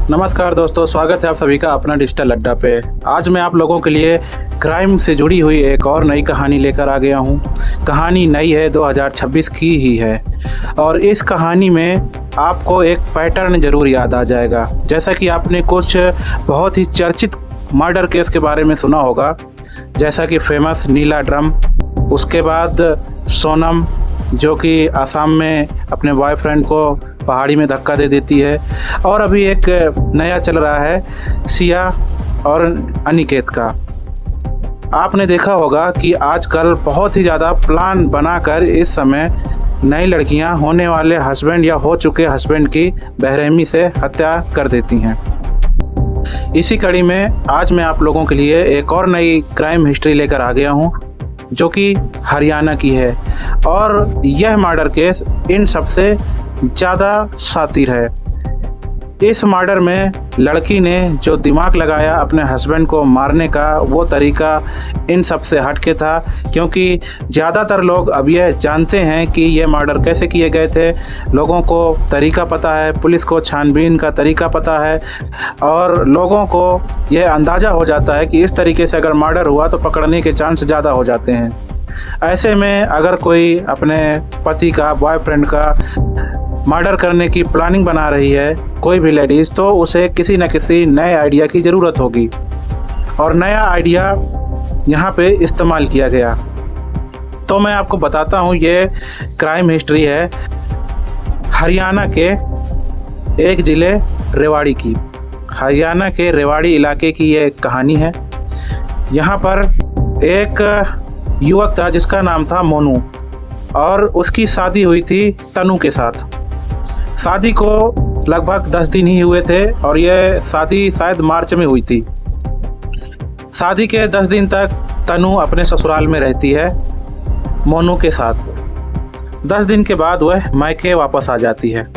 नमस्कार दोस्तों, स्वागत है आप सभी का अपना डिजिटल अड्डा पे। आज मैं आप लोगों के लिए क्राइम से जुड़ी हुई एक और नई कहानी लेकर आ गया हूँ। कहानी नई है, 2026 की ही है और इस कहानी में आपको एक पैटर्न ज़रूर याद आ जाएगा। जैसा कि आपने कुछ बहुत ही चर्चित मर्डर केस के बारे में सुना होगा, जैसा कि फेमस नीला ड्रम, उसके बाद सोनम जो कि आसाम में अपने बॉयफ्रेंड को पहाड़ी में धक्का दे देती है, और अभी एक नया चल रहा है सिया और अनिकेत का। आपने देखा होगा कि आजकल बहुत ही ज़्यादा प्लान बनाकर इस समय नई लड़कियां होने वाले हस्बैंड या हो चुके हस्बैंड की बेरहमी से हत्या कर देती हैं। इसी कड़ी में आज मैं आप लोगों के लिए एक और नई क्राइम हिस्ट्री लेकर आ गया हूं, जो कि हरियाणा की है और यह मर्डर केस इन सबसे ज़्यादा शातिर है। इस मर्डर में लड़की ने जो दिमाग लगाया अपने हस्बैंड को मारने का, वो तरीका इन सब से हटके था, क्योंकि ज़्यादातर लोग अब यह जानते हैं कि ये मर्डर कैसे किए गए थे। लोगों को तरीका पता है, पुलिस को छानबीन का तरीका पता है और लोगों को यह अंदाज़ा हो जाता है कि इस तरीके से अगर मर्डर हुआ तो पकड़ने के चांस ज़्यादा हो जाते हैं। ऐसे में अगर कोई अपने पति का, बॉयफ्रेंड का मर्डर करने की प्लानिंग बना रही है, कोई भी लेडीज़, तो उसे किसी न किसी नए आइडिया की ज़रूरत होगी और नया आइडिया यहाँ पे इस्तेमाल किया गया। तो मैं आपको बताता हूँ, ये क्राइम हिस्ट्री है हरियाणा के एक ज़िले रेवाड़ी की। हरियाणा के रेवाड़ी इलाके की ये कहानी है। यहाँ पर एक युवक था जिसका नाम था मोनू और उसकी शादी हुई थी तनु के साथ। शादी को लगभग 10 दिन ही हुए थे और यह शादी शायद मार्च में हुई थी। शादी के 10 दिन तक तनु अपने ससुराल में रहती है मोनू के साथ। 10 दिन के बाद वह मायके वापस आ जाती है।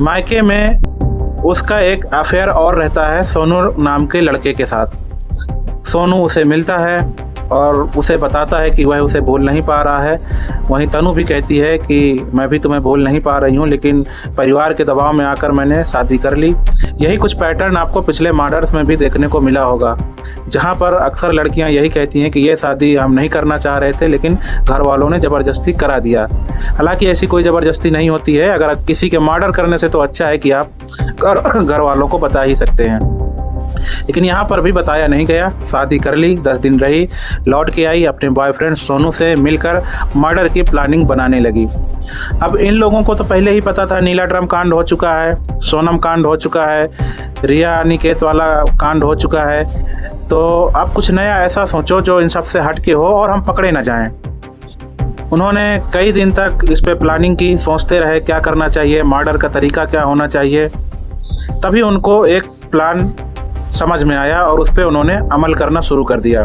मायके में उसका एक अफेयर और रहता है सोनू नाम के लड़के के साथ। सोनू उसे मिलता है और उसे बताता है कि वह उसे भूल नहीं पा रहा है। वहीं तनु भी कहती है कि मैं भी तुम्हें भूल नहीं पा रही हूँ, लेकिन परिवार के दबाव में आकर मैंने शादी कर ली। यही कुछ पैटर्न आपको पिछले मर्डर्स में भी देखने को मिला होगा, जहाँ पर अक्सर लड़कियाँ यही कहती हैं कि ये शादी हम नहीं करना चाह रहे थे, लेकिन घर वालों ने ज़बरदस्ती करा दिया। हालांकि ऐसी कोई ज़बरदस्ती नहीं होती है। अगर किसी के मर्डर करने से तो अच्छा है कि आप घर वालों को बता ही सकते हैं, लेकिन यहाँ पर भी बताया नहीं गया। शादी कर ली, 10 दिन रही, लौट के आई, अपने बॉयफ्रेंड सोनू से मिलकर मर्डर की प्लानिंग बनाने लगी। अब इन लोगों को तो पहले ही पता था नीला ड्रम कांड हो चुका है, सोनम कांड हो चुका है, रिया अनिकेत वाला कांड हो चुका है, तो अब कुछ नया ऐसा सोचो जो इन सब से हट के हो और हम पकड़े ना जाएं। उन्होंने कई दिन तक इस पे प्लानिंग की, सोचते रहे क्या करना चाहिए, मर्डर का तरीका क्या होना चाहिए। तभी उनको एक प्लान समझ में आया और उस पर उन्होंने अमल करना शुरू कर दिया।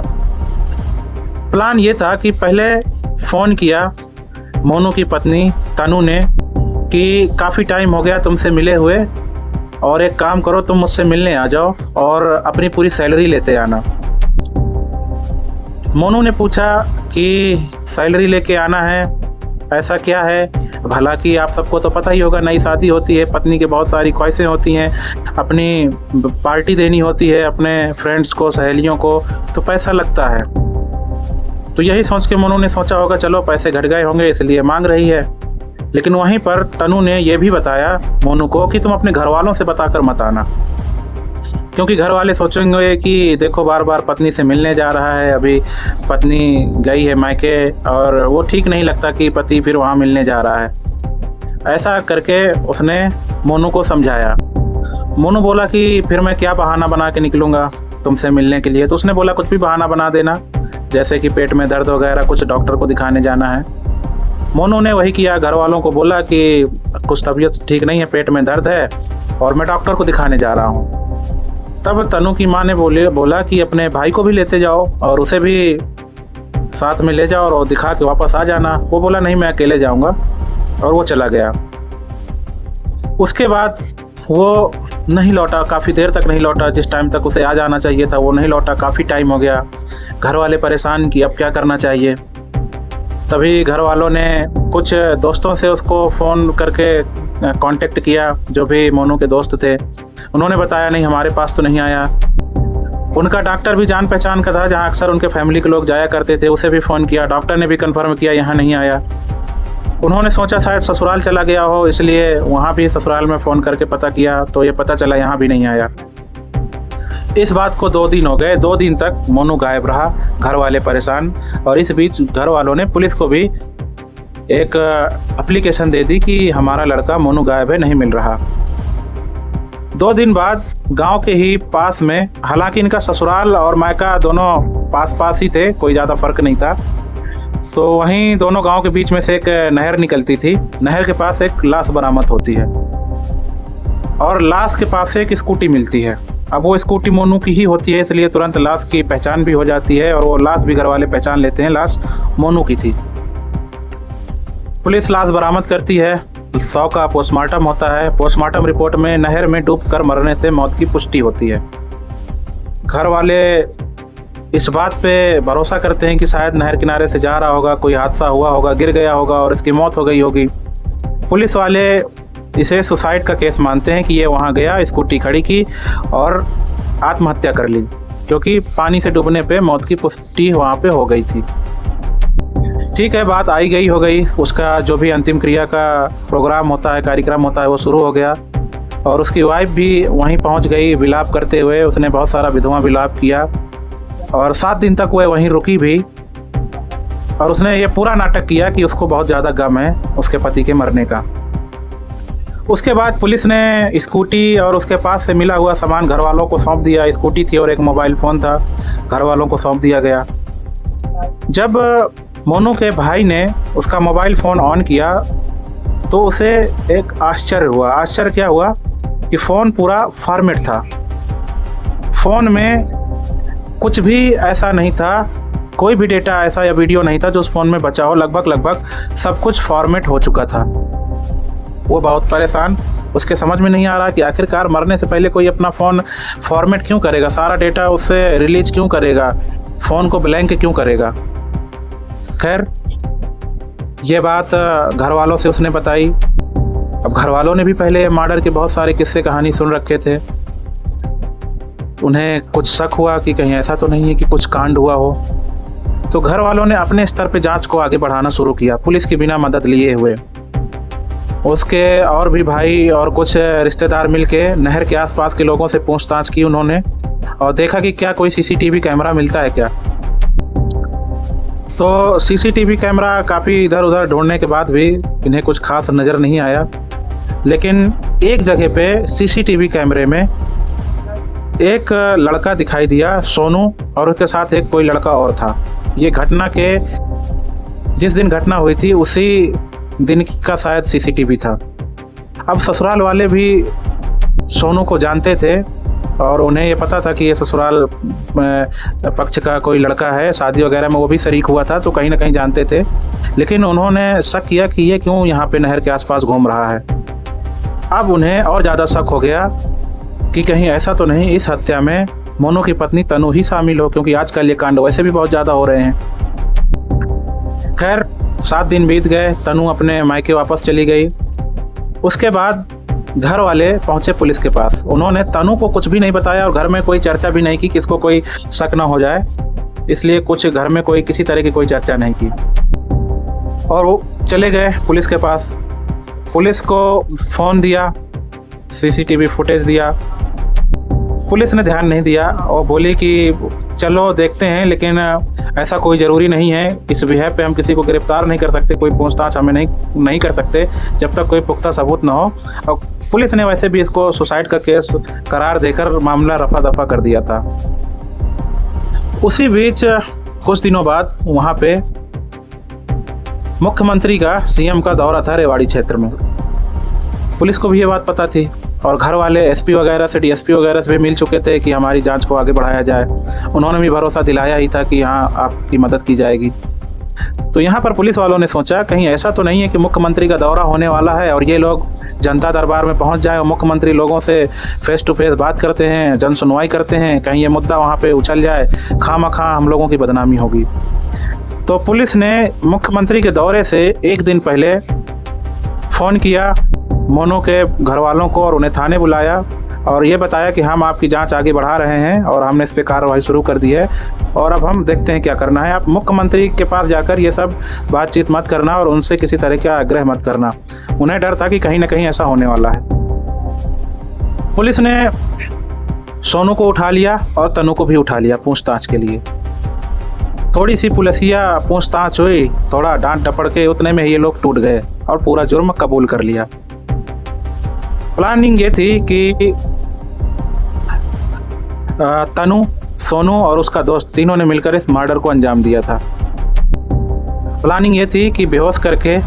प्लान ये था कि पहले फ़ोन किया मोनू की पत्नी तनु ने कि काफ़ी टाइम हो गया तुमसे मिले हुए, और एक काम करो, तुम मुझसे मिलने आ जाओ और अपनी पूरी सैलरी लेते आना। मोनू ने पूछा कि सैलरी लेके आना है, ऐसा क्या है? हालांकि आप सबको तो पता ही होगा, नई शादी होती है, पत्नी की बहुत सारी ख्वाहिशें होती हैं, अपनी पार्टी देनी होती है अपने फ्रेंड्स को, सहेलियों को, तो पैसा लगता है। तो यही सोच के मोनू ने सोचा होगा चलो पैसे घट गए होंगे इसलिए मांग रही है। लेकिन वहीं पर तनु ने यह भी बताया मोनू को कि तुम अपने घर वालों से बताकर मत आना, क्योंकि घर वाले सोचेंगे कि देखो बार बार पत्नी से मिलने जा रहा है, अभी पत्नी गई है मायके और वो ठीक नहीं लगता कि पति फिर वहाँ मिलने जा रहा है। ऐसा करके उसने मोनू को समझाया। मोनू बोला कि फिर मैं क्या बहाना बना के निकलूँगा तुमसे मिलने के लिए? तो उसने बोला कुछ भी बहाना बना देना, जैसे कि पेट में दर्द वगैरह, कुछ डॉक्टर को दिखाने जाना है। मोनू ने वही किया, घर वालों को बोला कि कुछ तबीयत ठीक नहीं है, पेट में दर्द है और मैं डॉक्टर को दिखाने जा रहा हूँ। तब तनु की माँ ने बोला कि अपने भाई को भी लेते जाओ और उसे भी साथ में ले जाओ और दिखा के वापस आ जाना। वो बोला नहीं, मैं अकेले जाऊंगा, और वो चला गया। उसके बाद वो नहीं लौटा, काफ़ी देर तक नहीं लौटा। जिस टाइम तक उसे आ जाना चाहिए था वो नहीं लौटा, काफ़ी टाइम हो गया। घर वाले परेशान कि अब क्या करना चाहिए। तभी घर वालों ने कुछ दोस्तों से उसको फ़ोन करके कांटेक्ट किया, जो भी मोनू के दोस्त थे। उन्होंने बताया नहीं, हमारे पास तो नहीं आया। उनका डॉक्टर भी जान पहचान का था, जहाँ अक्सर उनके फैमिली के लोग जाया करते थे, उसे भी फ़ोन किया। डॉक्टर ने भी कंफर्म किया यहाँ नहीं आया। उन्होंने सोचा शायद ससुराल चला गया हो, इसलिए वहाँ भी ससुराल में फ़ोन करके पता किया तो ये पता चला यहाँ भी नहीं आया। इस बात को 2 दिन हो गए। 2 दिन तक मोनू गायब रहा, घर वाले परेशान। और इस बीच घर वालों ने पुलिस को भी एक एप्लीकेशन दे दी कि हमारा लड़का मोनू गायब है, नहीं मिल रहा। 2 दिन बाद गांव के ही पास में, हालांकि इनका ससुराल और मायका दोनों पास पास ही थे, कोई ज़्यादा फर्क नहीं था, तो वहीं दोनों गांव के बीच में से एक नहर निकलती थी। नहर के पास एक लाश बरामद होती है और लाश के पास से एक स्कूटी मिलती है। अब वो स्कूटी मोनू की ही होती है, इसलिए तुरंत लाश की पहचान भी हो जाती है और वो लाश भी घर वाले पहचान लेते हैं, लाश मोनू की थी। पुलिस लाश बरामद करती है। 100 का पोस्टमार्टम होता है। पोस्टमार्टम रिपोर्ट में नहर में डूबकर मरने से मौत की पुष्टि होती है। घर वाले इस बात पे भरोसा करते हैं कि शायद नहर किनारे से जा रहा होगा, कोई हादसा हुआ होगा, गिर गया होगा और इसकी मौत हो गई होगी। पुलिस वाले इसे सुसाइड का केस मानते हैं कि ये वहाँ गया, स्कूटी खड़ी की और आत्महत्या कर ली, क्योंकि पानी से डूबने पे मौत की पुष्टि वहाँ पे हो गई थी। ठीक है, बात आई गई हो गई। उसका जो भी अंतिम क्रिया का प्रोग्राम होता है, कार्यक्रम होता है, वो शुरू हो गया और उसकी वाइफ भी वहीं पहुँच गई विलाप करते हुए। उसने बहुत सारा विधवा विलाप किया और 7 दिन तक वह वहीं रुकी भी और उसने ये पूरा नाटक किया कि उसको बहुत ज़्यादा गम है उसके पति के मरने का। उसके बाद पुलिस ने स्कूटी और उसके पास से मिला हुआ सामान घर वालों को सौंप दिया। स्कूटी थी और एक मोबाइल फ़ोन था, घर वालों को सौंप दिया गया। जब मोनू के भाई ने उसका मोबाइल फ़ोन ऑन किया तो उसे एक आश्चर्य हुआ। आश्चर्य क्या हुआ कि फ़ोन पूरा फॉर्मेट था। फ़ोन में कुछ भी ऐसा नहीं था, कोई भी डेटा ऐसा या वीडियो नहीं था जो उस फ़ोन में बचा हो। लगभग सब कुछ फॉर्मेट हो चुका था। वो बहुत परेशान, उसके समझ में नहीं आ रहा कि आखिरकार मरने से पहले कोई अपना फ़ोन फॉर्मेट क्यों करेगा, सारा डेटा उससे रिलीज क्यों करेगा, फ़ोन को ब्लैंक क्यों करेगा। खैर, ये बात घर वालों से उसने बताई। अब घर वालों ने भी पहले मर्डर के बहुत सारे किस्से कहानी सुन रखे थे। उन्हें कुछ शक हुआ कि कहीं ऐसा तो नहीं है कि कुछ कांड हुआ हो, तो घर वालों ने अपने स्तर पे जांच को आगे बढ़ाना शुरू किया, पुलिस की बिना मदद लिए हुए। उसके और भी भाई और कुछ रिश्तेदार मिलके नहर के आसपास के लोगों से पूछताछ की उन्होंने और देखा कि क्या कोई सीसीटीवी कैमरा मिलता है क्या। तो सीसीटीवी कैमरा काफ़ी इधर उधर ढूंढने के बाद भी इन्हें कुछ खास नज़र नहीं आया, लेकिन एक जगह पे सीसीटीवी कैमरे में एक लड़का दिखाई दिया, सोनू, और उसके साथ एक कोई लड़का और था। ये घटना के जिस दिन घटना हुई थी उसी दिन का शायद सीसीटीवी था। अब ससुराल वाले भी सोनू को जानते थे और उन्हें ये पता था कि ये ससुराल पक्ष का कोई लड़का है, शादी वगैरह में वो भी शरीक हुआ था, तो कहीं ना कहीं जानते थे। लेकिन उन्होंने शक किया कि ये क्यों यहाँ पे नहर के आसपास घूम रहा है। अब उन्हें और ज़्यादा शक हो गया कि कहीं ऐसा तो नहीं इस हत्या में मोनू की पत्नी तनु ही शामिल हो, क्योंकि आजकल ये कांड वैसे भी बहुत ज़्यादा हो रहे हैं। खैर, 7 दिन बीत गए, तनु अपने मायके वापस चली गई। उसके बाद घर वाले पहुंचे पुलिस के पास। उन्होंने तनु को कुछ भी नहीं बताया और घर में कोई चर्चा भी नहीं की कि इसको कोई शक ना हो जाए, इसलिए कुछ घर में कोई किसी तरह की कोई चर्चा नहीं की और वो चले गए पुलिस के पास। पुलिस को फ़ोन दिया, सीसीटीवी फुटेज दिया, पुलिस ने ध्यान नहीं दिया और बोली कि चलो देखते हैं, लेकिन ऐसा कोई ज़रूरी नहीं है, इस विषय पे हम किसी को गिरफ्तार नहीं कर सकते, कोई पूछताछ हमें नहीं कर सकते जब तक कोई पुख्ता सबूत ना हो। और पुलिस ने वैसे भी इसको सुसाइड का केस करार देकर मामला रफा दफा कर दिया था। उसी बीच कुछ दिनों बाद वहाँ पे मुख्यमंत्री का, सीएम का दौरा था रेवाड़ी क्षेत्र में। पुलिस को भी ये बात पता थी और घर वाले एसपी वगैरह से, डीएसपी वगैरह से भी मिल चुके थे कि हमारी जांच को आगे बढ़ाया जाए। उन्होंने भी भरोसा दिलाया ही था कि हाँ, आपकी मदद की जाएगी। तो यहाँ पर पुलिस वालों ने सोचा कहीं ऐसा तो नहीं है कि मुख्यमंत्री का दौरा होने वाला है और ये लोग जनता दरबार में पहुँच जाए और मुख्यमंत्री लोगों से फेस टू फेस बात करते हैं, जन सुनवाई करते हैं, कहीं ये मुद्दा वहाँ पर उछल जाए, खामखा हम लोगों की बदनामी होगी। तो पुलिस ने मुख्यमंत्री के दौरे से एक दिन पहले फ़ोन किया मोनू के घर वालों को और उन्हें थाने बुलाया और ये बताया कि हम आपकी जांच आगे बढ़ा रहे हैं और हमने इस पर कार्रवाई शुरू कर दी है और अब हम देखते हैं क्या करना है। आप मुख्यमंत्री के पास जाकर ये सब बातचीत मत करना और उनसे किसी तरह का आग्रह मत करना। उन्हें डर था कि कहीं ना कहीं ऐसा होने वाला है। पुलिस ने सोनू को उठा लिया और तनु को भी उठा लिया पूछताछ के लिए। थोड़ी सी पुलिसिया पूछताछ हुई, थोड़ा डांट डपड़ के, उतने में ये लोग टूट गए और पूरा जुर्म कबूल कर लिया। प्लानिंग ये थी कि तनु, सोनू और उसका दोस्त तीनों ने मिलकर इस मर्डर को अंजाम दिया था। प्लानिंग ये थी कि बेहोश करके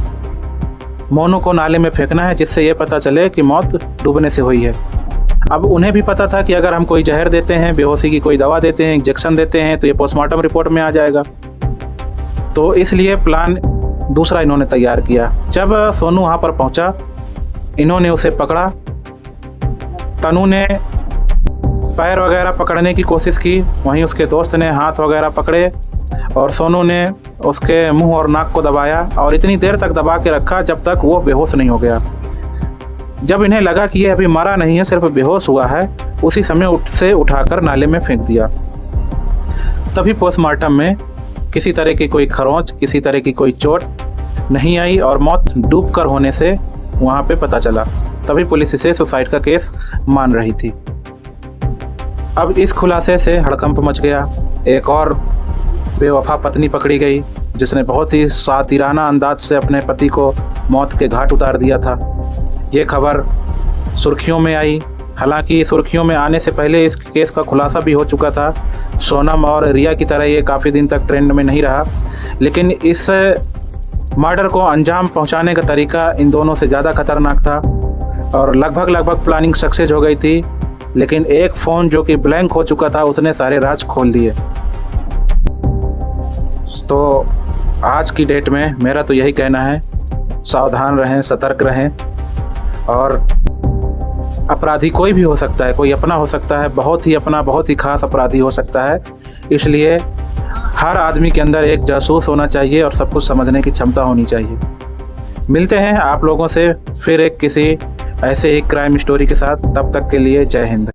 मोनू को नाले में फेंकना है, जिससे ये पता चले कि मौत डूबने से हुई है। अब उन्हें भी पता था कि अगर हम कोई जहर देते हैं, बेहोशी की कोई दवा देते हैं, इंजेक्शन देते हैं, तो ये पोस्टमार्टम रिपोर्ट में आ जाएगा। तो इसलिए प्लान दूसरा इन्होंने तैयार किया। जब सोनू वहाँ पर पहुँचा, इन्होंने उसे पकड़ा। तनु ने पैर वगैरह पकड़ने की कोशिश की, वहीं उसके दोस्त ने हाथ वगैरह पकड़े और सोनू ने उसके मुंह और नाक को दबाया और इतनी देर तक दबा के रखा जब तक वो बेहोश नहीं हो गया। जब इन्हें लगा कि ये अभी मरा नहीं है, सिर्फ बेहोश हुआ है, उसी समय से उठाकर नाले में फेंक दिया। तभी पोस्टमार्टम में किसी तरह की कोई खरोंच, किसी तरह की कोई चोट नहीं आई और मौत डूबकर होने से वहाँ पे पता चला। तभी पुलिस इसे सुसाइड का केस मान रही थी। अब इस खुलासे से हड़कंप मच गया। एक और बेवफा पत्नी पकड़ी गई, जिसने बहुत ही सातिराना अंदाज से अपने पति को मौत के घाट उतार दिया था। ये खबर सुर्खियों में आई। हालांकि सुर्खियों में आने से पहले इस केस का खुलासा भी हो चुका था। सोनम और रिया की तरह ये काफ़ी दिन तक ट्रेंड में नहीं रहा, लेकिन इस मर्डर को अंजाम पहुंचाने का तरीका इन दोनों से ज़्यादा खतरनाक था और लगभग प्लानिंग सक्सेस हो गई थी। लेकिन एक फ़ोन जो कि ब्लैंक हो चुका था, उसने सारे राज खोल दिए। तो आज की डेट में मेरा तो यही कहना है, सावधान रहें, सतर्क रहें। और अपराधी कोई भी हो सकता है, कोई अपना हो सकता है, बहुत ही अपना, बहुत ही खास अपराधी हो सकता है। इसलिए हर आदमी के अंदर एक जासूस होना चाहिए और सब कुछ समझने की क्षमता होनी चाहिए। मिलते हैं आप लोगों से फिर एक किसी ऐसे एक क्राइम स्टोरी के साथ। तब तक के लिए जय हिंद।